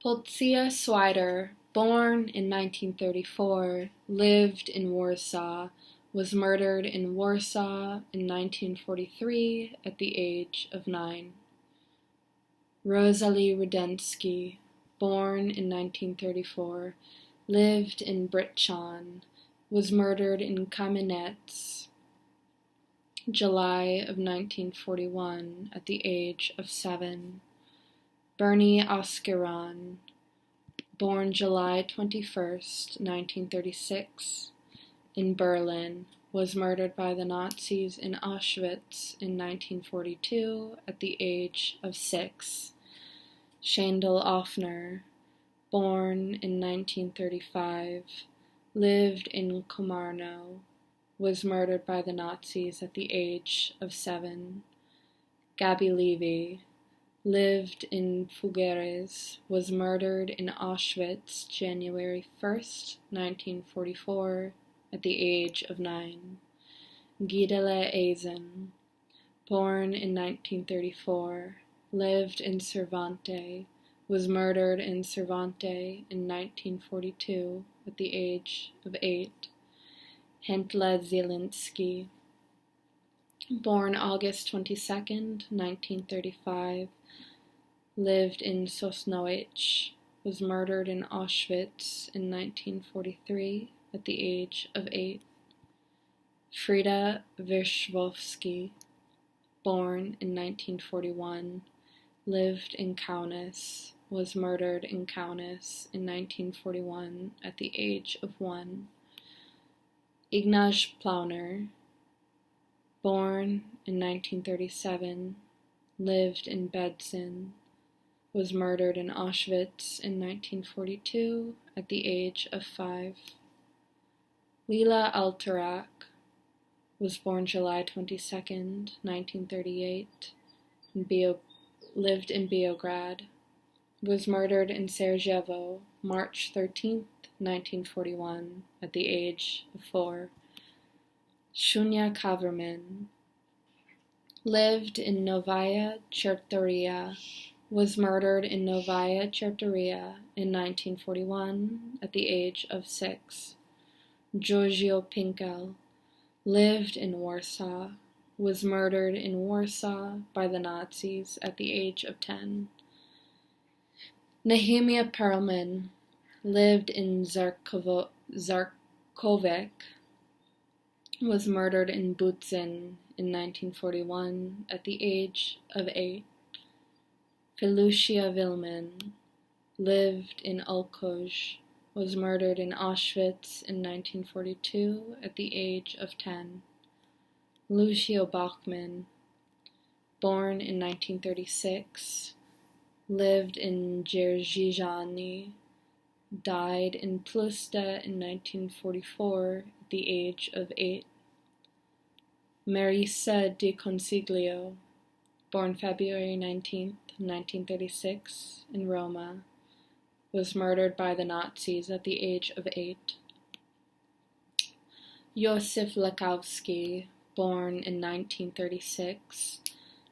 Polcia Swider, born in 1934, lived in Warsaw, was murdered in Warsaw in 1943 at the age of 9. Rosalie Rudensky, born in 1934, lived in Britchon, was murdered in Kamenets, July of 1941 at the age of 7. Bernie Oscaron, born July 21st, 1936, in Berlin, was murdered by the Nazis in Auschwitz in 1942 at the age of 6. Shandel Offner, born in 1935, lived in Komarno, was murdered by the Nazis at the age of 7. Gabi Levy, lived in Figueres, was murdered in Auschwitz January 1st, 1944, at the age of 9. Gidele Eisen, born in 1934, lived in Cervante, was murdered in Cervante in 1942 at the age of 8. Hentla Zielinski, born August 22nd, 1935, lived in Sosnowich, was murdered in Auschwitz in 1943 at the age of 8. Frida Wierzchowski, born in 1941, lived in Kaunas, was murdered in Kaunas in 1941 at the age of 1. Ignaz Plauner, born in 1937, lived in Bedzin, was murdered in Auschwitz in 1942 at the age of 5. Lila Alterak was born July 22nd, 1938, lived in Beograd, was murdered in Sarajevo March 13th, 1941 at the age of 4. Shunya Kaverman, lived in Novaya Chertoria, was murdered in Novaya Chertoria in 1941 at the age of 6. Giorgio Pinkel, lived in Warsaw, was murdered in Warsaw by the Nazis at the age of 10. Nehemia Perlman, lived in Zarkovek, was murdered in Butzin in 1941 at the age of 8. Felucia Vilman, lived in Ulkoj, was murdered in Auschwitz in 1942 at the age of 10. Lucio Bachmann, born in 1936, lived in Dzierżyny, died in Plusta in 1944 at the age of 8. Marisa Di Consiglio, born February 19, 1936, in Roma, was murdered by the Nazis at the age of 8. Josef Lakowski, born in 1936,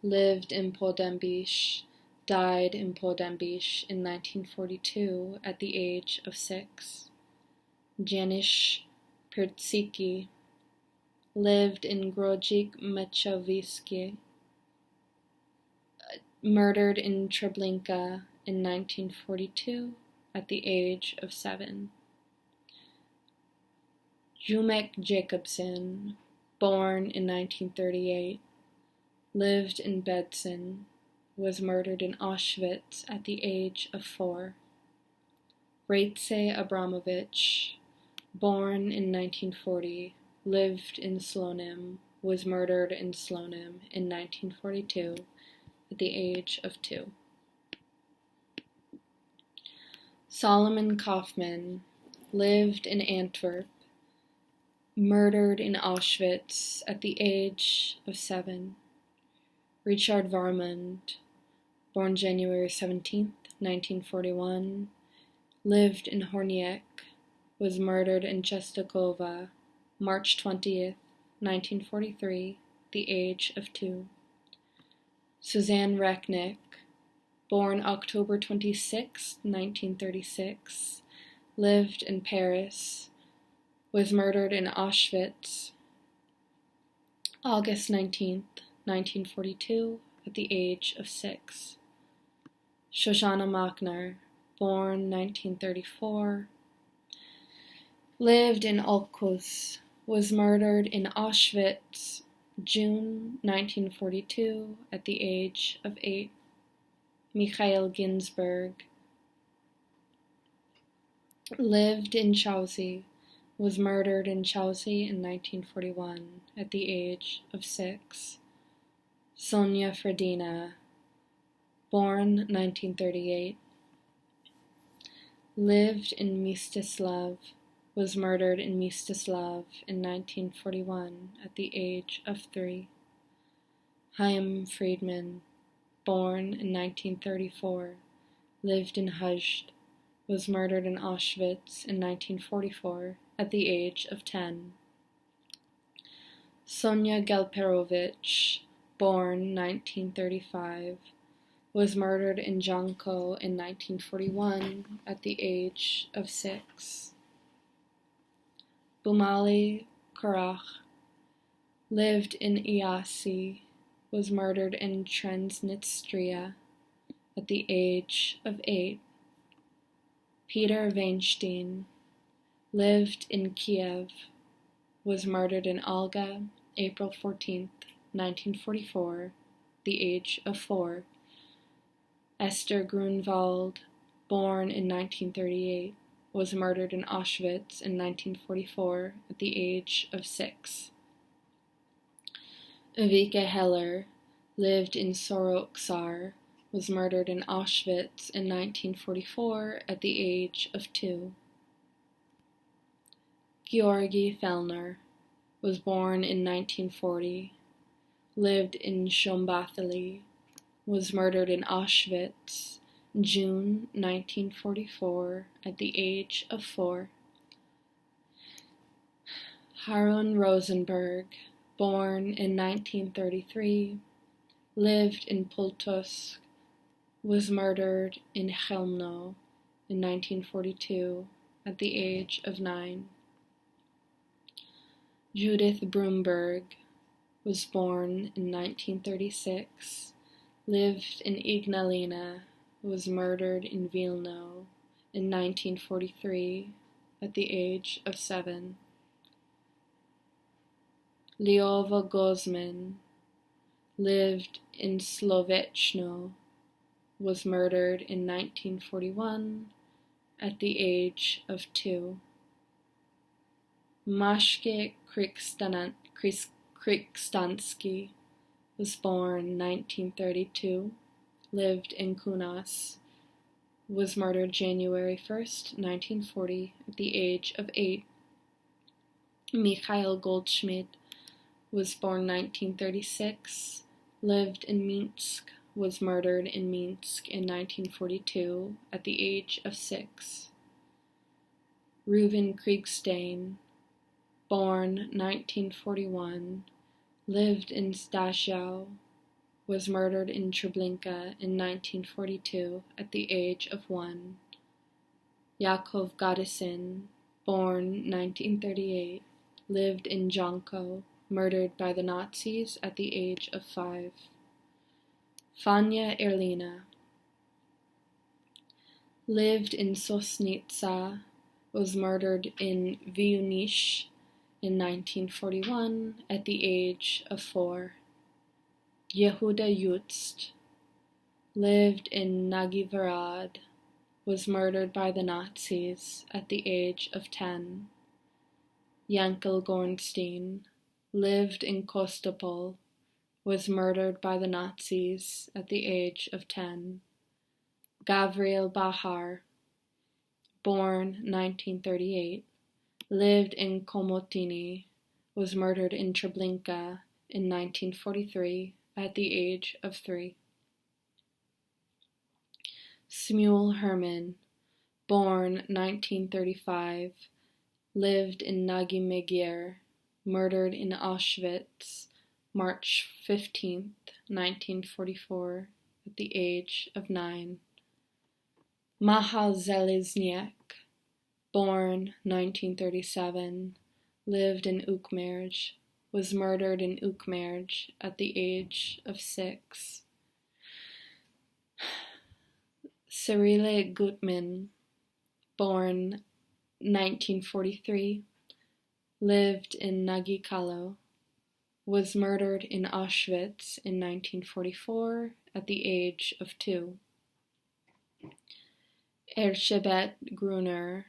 lived in Podembish, died in Podembish in 1942 at the age of 6. Janusz Pertsicki, lived in Grodzic Machowiecki, murdered in Treblinka in 1942 at the age of 7. Jumek Jacobson, born in 1938, lived in Bedzin, was murdered in Auschwitz at the age of 4. Rejce Abramovich, born in 1940, lived in Slonim, was murdered in Slonim in 1942 at the age of 2. Solomon Kaufman, lived in Antwerp, murdered in Auschwitz at the age of 7. Richard Varmund, born January 17, 1941, lived in Horniak, was murdered in Czestochowa, March 20, 1943, the age of 2. Suzanne Recknick, born October 26, 1936, lived in Paris, was murdered in Auschwitz, August 19th, 1942, at the age of 6. Shoshana Machner, born 1934, lived in Olkus, was murdered in Auschwitz, June 1942, at the age of 8. Mikhail Ginsburg, lived in Chelsea, was murdered in Chelsea in 1941, at the age of 6. Sonia Fredina, born 1938, lived in Mstislav, was murdered in Mstislav in 1941 at the age of 3. Chaim Friedman, born in 1934, lived in Huzd, was murdered in Auschwitz in 1944 at the age of 10. Sonia Gelperovich, born 1935, was murdered in Janko in 1941 at the age of 6. Bumali Karach, lived in Iasi, was murdered in Transnistria at the age of 8. Peter Weinstein, lived in Kiev, was murdered in Alga, April 14th, 1944, the age of 4. Esther Grunwald, born in 1938, was murdered in Auschwitz in 1944 at the age of 6. Evike Heller, lived in Soroksar, was murdered in Auschwitz in 1944 at the age of 2. Georgi Fellner, was born in 1940, lived in Szombathely, was murdered in Auschwitz, June 1944, at the age of 4. Harun Rosenberg, born in 1933, lived in Pultusk, was murdered in Chelmno in 1942 at the age of 9. Judith Brumberg was born in 1936, lived in Ignalina, was murdered in Vilno in 1943 at the age of 7. Lyova Gozman, lived in Slovechno, was murdered in 1941 at the age of 2. Mashke Krikstansky was born 1932, lived in Kaunas, was murdered January 1st, 1940, at the age of 8. Mikhail Goldschmidt was born 1936, lived in Minsk, was murdered in Minsk in 1942 at the age of 6. Reuven Kriegstein, born 1941, lived in Staszow, was murdered in Treblinka in 1942 at the age of 1. Yakov Gadisin, born 1938, lived in Janko, murdered by the Nazis at the age of 5. Fanya Erlina, lived in Sosnitsa, was murdered in Vyunish in 1941 at the age of 4. Yehuda Yutst, lived in Nagivarad, was murdered by the Nazis at the age of 10. Yankel Gornstein, lived in Kostopol, was murdered by the Nazis at the age of 10. Gavriel Bahar, born 1938, lived in Komotini, was murdered in Treblinka in 1943 at the age of 3. Smule Herman, born 1935, lived in Nagi Megir, murdered in Auschwitz, March 15th, 1944, at the age of 9. Michal Zelezniak, born 1937, lived in Ukmerge, was murdered in Ukmerge at the age of 6. Cyrile Gutman, born 1943, lived in Nagikalo, was murdered in Auschwitz in 1944 at the age of 2. Erzsébet Gruner,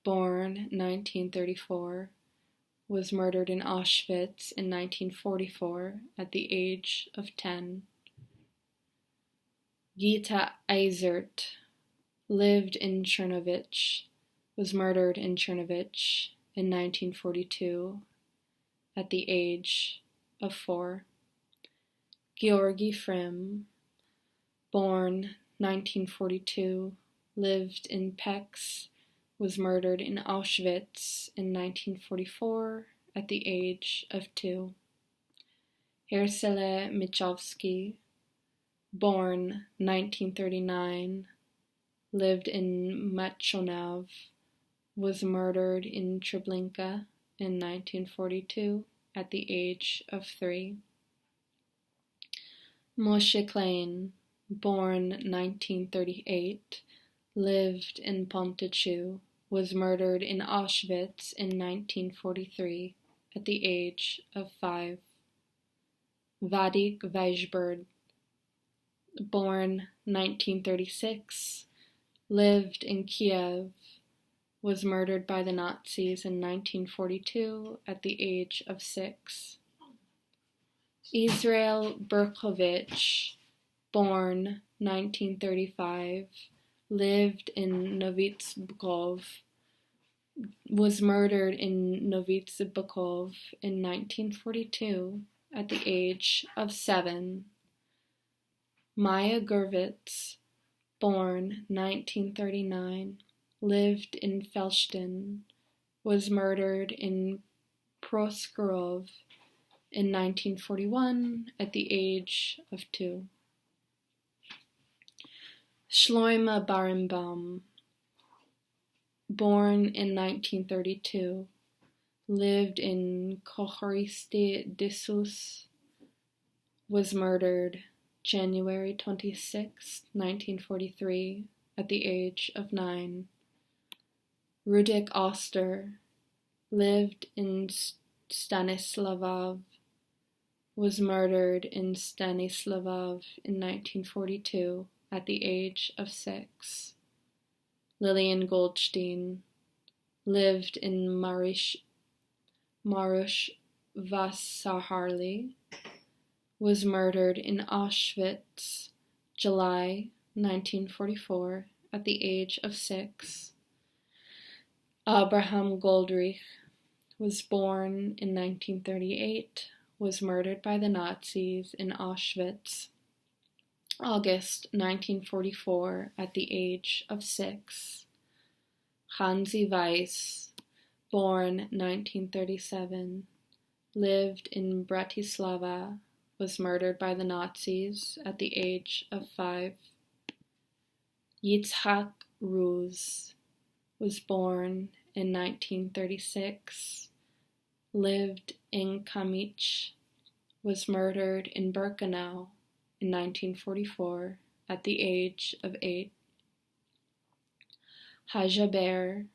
born 1934, was murdered in Auschwitz in 1944 at the age of 10. Gita Eisert lived in Chernovich, was murdered in Chernovich in 1942 at the age of 4. Georgi Frim, born 1942, lived in Pécs, was murdered in Auschwitz in 1944 at the age of 2. Hersele Michovsky, born 1939, lived in Machonov, was murdered in Treblinka in 1942 at the age of 3. Moshe Klein, born 1938, lived in Pontachu, was murdered in Auschwitz in 1943 at the age of 5. Vadik Weisberg, born 1936, lived in Kiev, was murdered by the Nazis in 1942 at the age of 6. Israel Berkovich, born 1935, lived in Novitz-Bukov, was murdered in Novitz-Bukov in 1942 at the age of 7. Maya Gurvitz, born 1939, lived in Felshtin, was murdered in Proskurov in 1941 at the age of 2. Shloima Barenbaum, born in 1932, lived in Kochoristi Dissus, was murdered January 26, 1943, at the age of 9. Rudik Oster lived in Stanislavov, was murdered in Stanislavov in 1942 at the age of 6. Lillian Goldstein lived in Marush Vasaharli, was murdered in Auschwitz, July 1944, at the age of 6. Abraham Goldreich was born in 1938, was murdered by the Nazis in Auschwitz, August 1944, at the age of 6. Hansi Weiss, born 1937, lived in Bratislava, was murdered by the Nazis at the age of 5. Yitzhak Ruz was born in 1936, lived in Kamich, was murdered in Birkenau in 1944 at the age of 8. Haja Ber,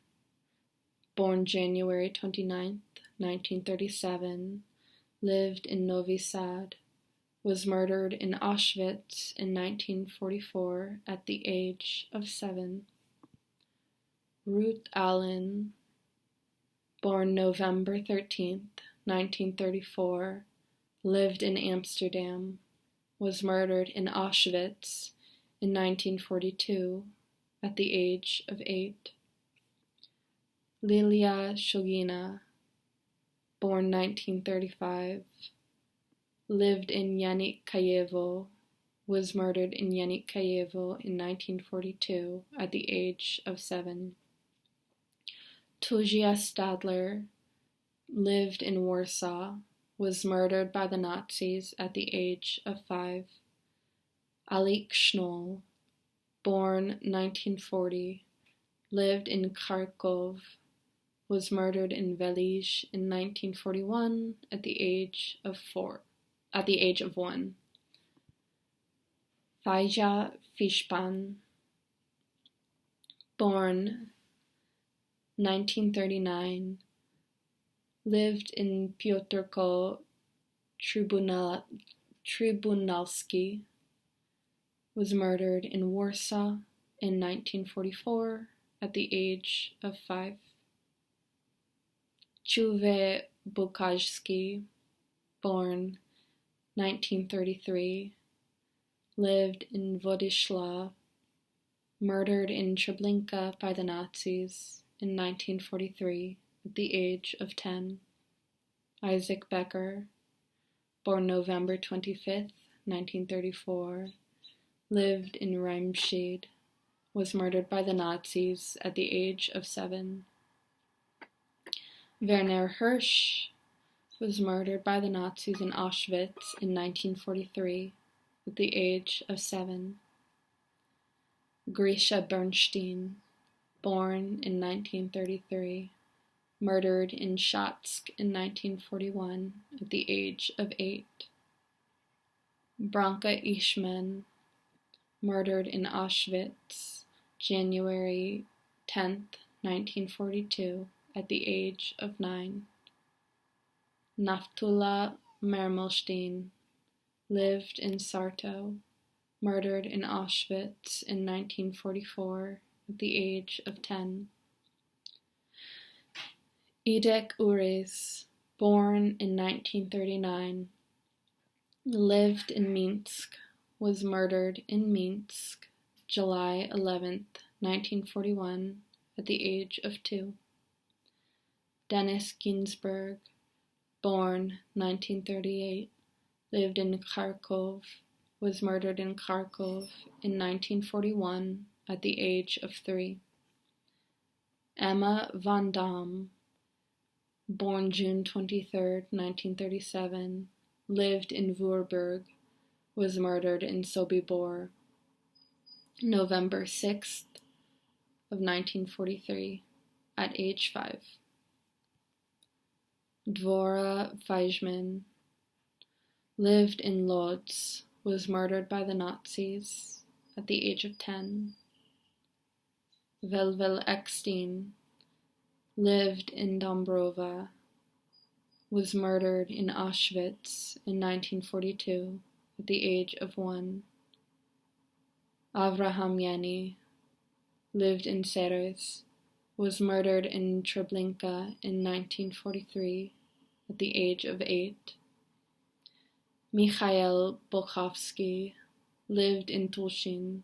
born January 29, 1937, lived in Novi Sad, was murdered in Auschwitz in 1944 at the age of 7. Ruth Allen, born November 13, 1934, lived in Amsterdam, was murdered in Auschwitz in 1942 at the age of 8. Lilia Shogina, born 1935, lived in Yanikayevo, was murdered in Yanikayevo in 1942 at the age of 7. Tuzia Stadler lived in Warsaw, was murdered by the Nazis at the age of 5. Alik Schnoll, born 1940, lived in Kharkov, was murdered in Velizh in 1941 at the age of 1. Faija Fishpan, born 1939, lived in Piotrko Tribunalski, was murdered in Warsaw in 1944 at the age of 5. Chuve Bukajski, born 1933, lived in Władysław, murdered in Treblinka by the Nazis in 1943 at the age of 10. Isaac Becker, born November 25, 1934, lived in Remscheid, was murdered by the Nazis at the age of 7. Werner Hirsch was murdered by the Nazis in Auschwitz in 1943 at the age of 7. Grisha Bernstein, born in 1933, murdered in Shatsk in 1941 at the age of 8. Branka Ishman, murdered in Auschwitz, January 10, 1942, at the age of 9. Naftula Mermelstein lived in Sarto, murdered in Auschwitz in 1944 at the age of 10. Edek Ures, born in 1939, lived in Minsk, was murdered in Minsk, July 11, 1941, at the age of 2. Dennis Ginsburg, born 1938, lived in Kharkov, was murdered in Kharkov in 1941 at the age of 3. Emma Van Dam, born June 23, 1937, lived in Voorburg, was murdered in Sobibor, November 6th of 1943, at age 5. Dvora Weizmann lived in Lodz, was murdered by the Nazis at the age of 10. Velvel Eckstein lived in Dombrova, was murdered in Auschwitz in 1942 at the age of 1. Avraham Yeni lived in Serres, was murdered in Treblinka in 1943 at the age of 8. Mikhail Bolkovsky lived in Tulshin,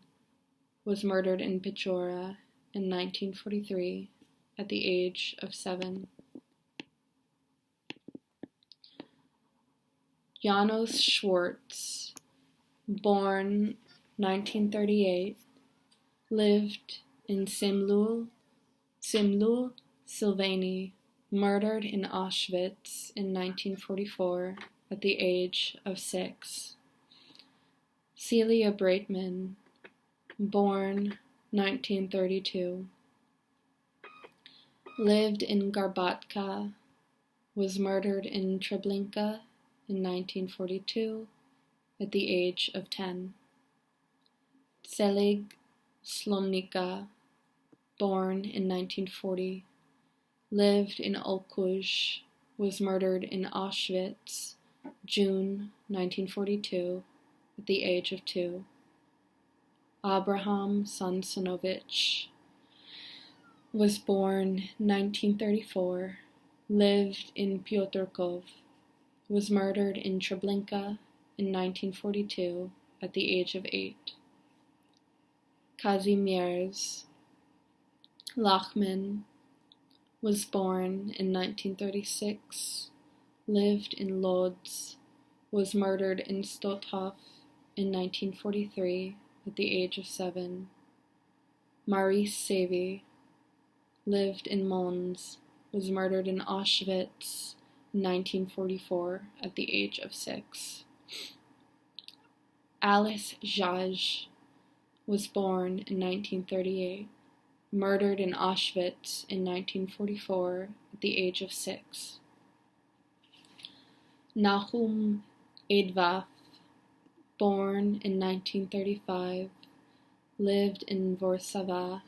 was murdered in Pechora in 1943 at the age of 7. Janos Schwartz, born 1938, lived in Simlul, Sylvanie, murdered in Auschwitz in 1944 at the age of 6. Celia Breitman, born 1932, lived in Garbatka, was murdered in Treblinka in 1942 at the age of 10. Selig Slomnika, born in 1940, lived in Olkuj, was murdered in Auschwitz, June 1942, at the age of 2. Abraham Sansonovich was born 1934, lived in Piotrkov, was murdered in Treblinka in 1942 at the age of 8. Kazimierz Lachman was born in 1936, lived in Lodz, was murdered in Stothof in 1943 at the age of 7. Maurice Savy lived in Mons, was murdered in Auschwitz in 1944 at the age of 6. Alice Jaj was born in 1938, murdered in Auschwitz in 1944 at the age of 6. Nahum Edvaf, born in 1935, lived in Warsaw,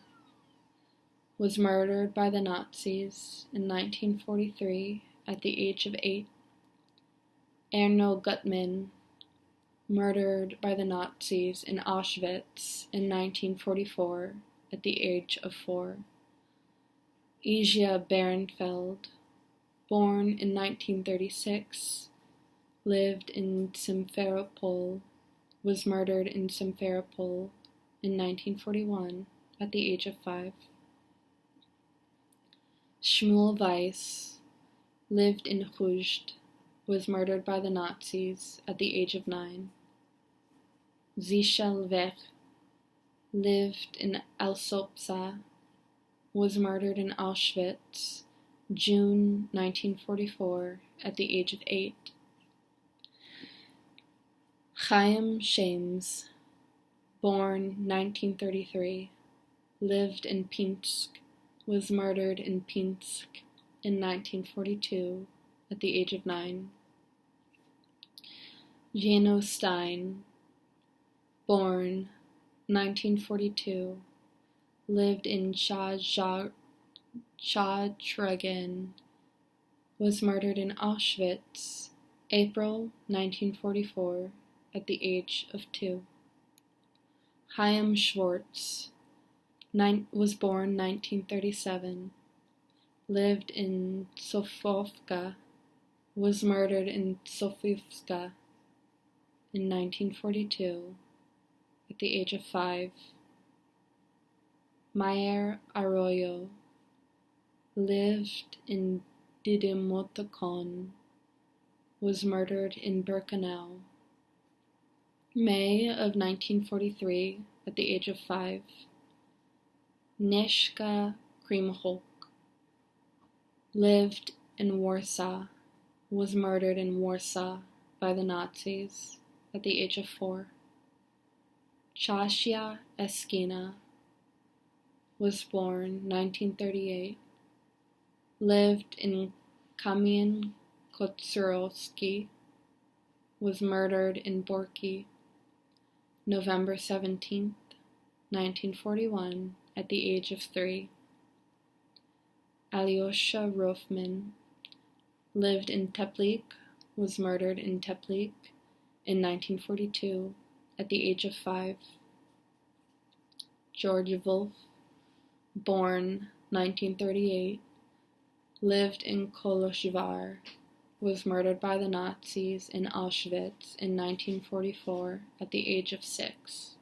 was murdered by the Nazis in 1943 at the age of 8. Erno Gutmann, murdered by the Nazis in Auschwitz in 1944 at the age of 4. Ija Barenfeld, born in 1936, lived in Simferopol, was murdered in Simferopol in 1941 at the age of 5. Shmuel Weiss lived in Khuzd, was murdered by the Nazis at the age of 9. Zichel Vech lived in Alsopsa, was murdered in Auschwitz, June 1944, at the age of 8. Chaim Shames, born 1933, lived in Pinsk, was murdered in Pinsk in 1942 at the age of 9. Jeno Stein, born 1942, lived in Chadregen, was murdered in Auschwitz, April 1944 at the age of 2. Chaim Schwartz was born 1937, lived in Sofovka, was murdered in Sofivka in 1942 at the age of 5. Mayer Arroyo lived in Didymotocon, was murdered in Birkenau, May of 1943 at the age of 5. Neshka Krimchok lived in Warsaw, was murdered in Warsaw by the Nazis at the age of 4. Chasia Eskina was born 1938, lived in Kamien-Kotsirovsky, was murdered in Borky, November 17, 1941, at the age of 3. Alyosha Rofman lived in Teplik, was murdered in Teplik in 1942 at the age of 5. George Wolf, born 1938, lived in Koloshvar, was murdered by the Nazis in Auschwitz in 1944 at the age of 6.